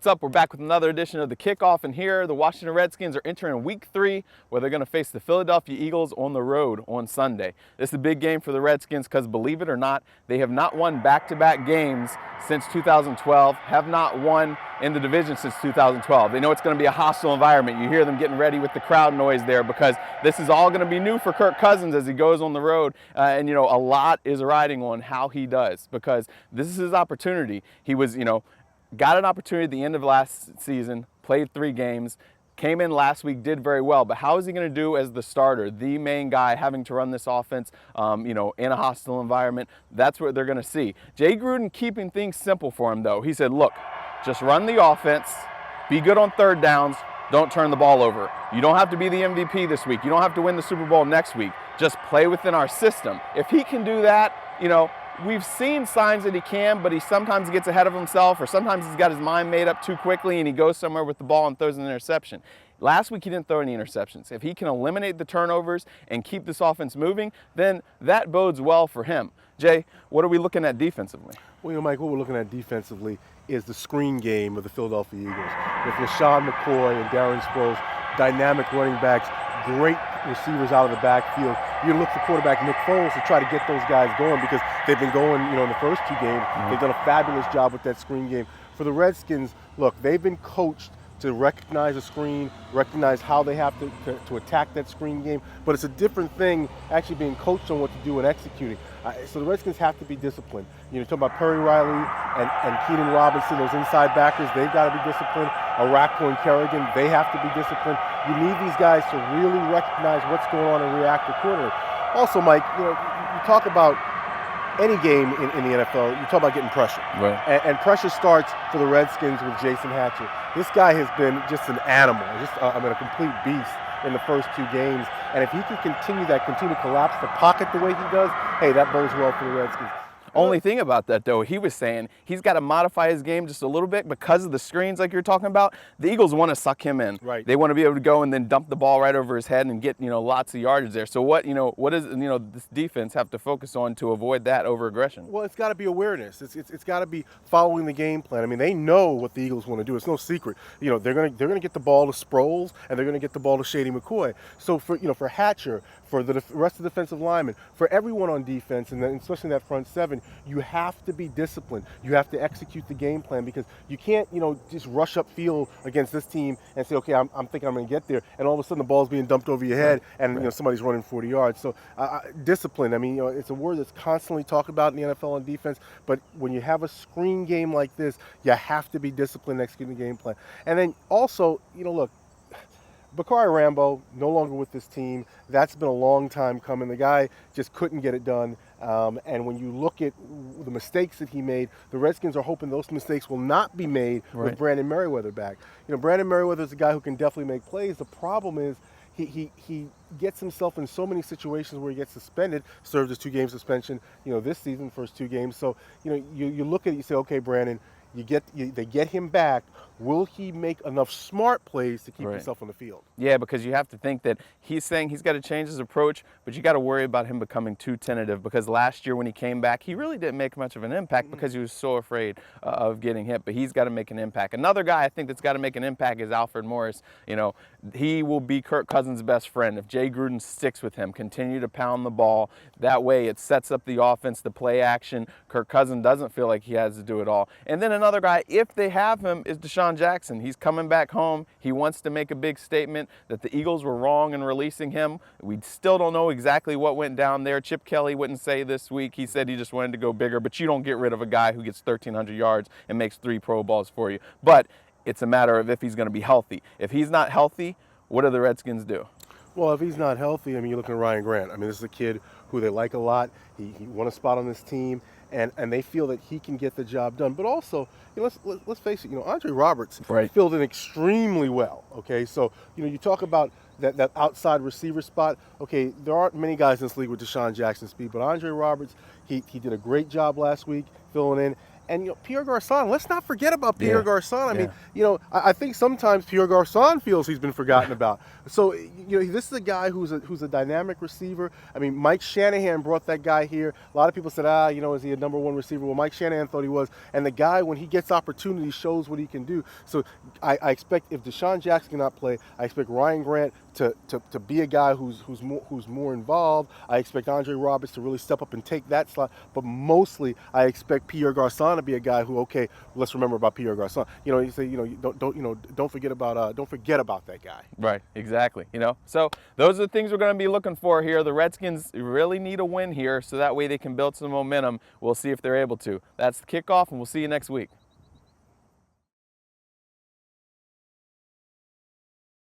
What's up? We're back with another edition of the Kickoff, and here the Washington Redskins are entering Week 3, where they're going to face the Philadelphia Eagles on the road on Sunday. This is a big game for the Redskins because, believe it or not, they have not won back-to-back games since 2012, have not won in the division since 2012. They know it's going to be a hostile environment. You hear them getting ready with the crowd noise there because this is all going to be new for Kirk Cousins as he goes on the road. And a lot is riding on how he does because this is his opportunity. He was, got an opportunity at the end of last season, played 3 games, came in last week, did very well. But how is he going to do as the starter, the main guy, having to run this offense, in a hostile environment? That's what they're going to see. Jay Gruden keeping things simple for him, though. He said, look, just run the offense, be good on third downs, don't turn the ball over. You don't have to be the MVP this week. You don't have to win the Super Bowl next week. Just play within our system. If he can do that, we've seen signs that he can, but he sometimes gets ahead of himself, or sometimes he's got his mind made up too quickly and he goes somewhere with the ball and throws an interception. Last week he didn't throw any interceptions. If he can eliminate the turnovers and keep this offense moving, then that bodes well for him. Jay, what are we looking at defensively? Well, Mike, what we're looking at defensively is the screen game of the Philadelphia Eagles. With LaShawn McCoy and Darren Sproles, dynamic running backs, great receivers out of the backfield. You look for quarterback Nick Foles to try to get those guys going because they've been going, in the first 2 games. Mm-hmm. They've done a fabulous job with that screen game. For the Redskins, look, they've been coached to recognize a screen, recognize how they have to attack that screen game. But it's a different thing actually being coached on what to do and executing. So the Redskins have to be disciplined. You're talking about Perry Riley and Keenan Robinson, those inside backers, they've got to be disciplined. Arakpo and Kerrigan, they have to be disciplined. You need these guys to really recognize what's going on and react accordingly. Also, Mike, you talk about any game in the NFL, you talk about getting pressure. Right. And pressure starts for the Redskins with Jason Hatcher. This guy has been just an animal, a complete beast in the first 2 games. And if he can continue to collapse the pocket the way he does, hey, that bodes well for the Redskins. Only thing about that, though, he was saying he's got to modify his game just a little bit because of the screens like you're talking about. The Eagles want to suck him in. Right. They want to be able to go and then dump the ball right over his head and get, lots of yardage there. So what does, this defense have to focus on to avoid that over aggression? Well, it's got to be awareness. It's got to be following the game plan. I mean, they know what the Eagles want to do. It's no secret. They're going to get the ball to Sproles and they're going to get the ball to Shady McCoy. So for Hatcher, for the rest of the defensive linemen, for everyone on defense, and then especially in that front 7, you have to be disciplined. You have to execute the game plan because you can't, just rush up field against this team and say, okay, I'm thinking I'm going to get there, and all of a sudden the ball's being dumped over your head, and somebody's running 40 yards. So discipline. I mean, it's a word that's constantly talked about in the NFL on defense. But when you have a screen game like this, you have to be disciplined executing the game plan. And then also, look. Bakari Rambo, no longer with this team. That's been a long time coming. The guy just couldn't get it done. And when you look at the mistakes that he made, the Redskins are hoping those mistakes will not be made with Brandon Merriweather back. Brandon Merriweather is a guy who can definitely make plays. The problem is he gets himself in so many situations where he gets suspended, served his 2-game suspension, this season, first 2 games. So, you look at it, you say, okay, Brandon, they get him back. Will he make enough smart plays to keep himself on the field? Yeah, because you have to think that he's saying he's got to change his approach, but you got to worry about him becoming too tentative because last year when he came back, he really didn't make much of an impact because he was so afraid of getting hit, but he's got to make an impact. Another guy I think that's got to make an impact is Alfred Morris. He will be Kirk Cousins' best friend if Jay Gruden sticks with him, continue to pound the ball. That way it sets up the offense, the play action. Kirk Cousins doesn't feel like he has to do it all. And then another guy, if they have him, is Deshaun Jackson. He's coming back home. He wants to make a big statement that the Eagles were wrong in releasing him. We still don't know exactly what went down there. Chip Kelly wouldn't say this week. He said he just wanted to go bigger, but you don't get rid of a guy who gets 1,300 yards and makes 3 Pro Bowls for you. But it's a matter of if he's going to be healthy. If he's not healthy, what do the Redskins do? Well, if he's not healthy, you're looking at Ryan Grant. This is a kid who they like a lot. He won a spot on this team, and they feel that he can get the job done. But also, let's face it, Andre Roberts filled in extremely well. Okay, so you talk about that outside receiver spot. Okay, there aren't many guys in this league with Deshaun Jackson's speed, but Andre Roberts, he did a great job last week filling in. And Pierre Garçon, let's not forget about Pierre Garçon. I Yeah. mean, I think sometimes Pierre Garçon feels he's been forgotten about. So, this is a guy who's a dynamic receiver. I mean, Mike Shanahan brought that guy here. A lot of people said, is he a number one receiver? Well, Mike Shanahan thought he was. And the guy, when he gets opportunity, shows what he can do. So I expect if Deshaun Jackson cannot play, I expect Ryan Grant to be a guy who's more involved. I expect Andre Roberts to really step up and take that slot. But mostly, I expect Pierre Garçon to be a guy who, okay, let's remember about Pierre Garçon. You say, don't forget about that guy. Right, exactly. So those are the things we're going to be looking for here. The Redskins really need a win here, so that way they can build some momentum. We'll see if they're able to. That's the kickoff, and we'll see you next week.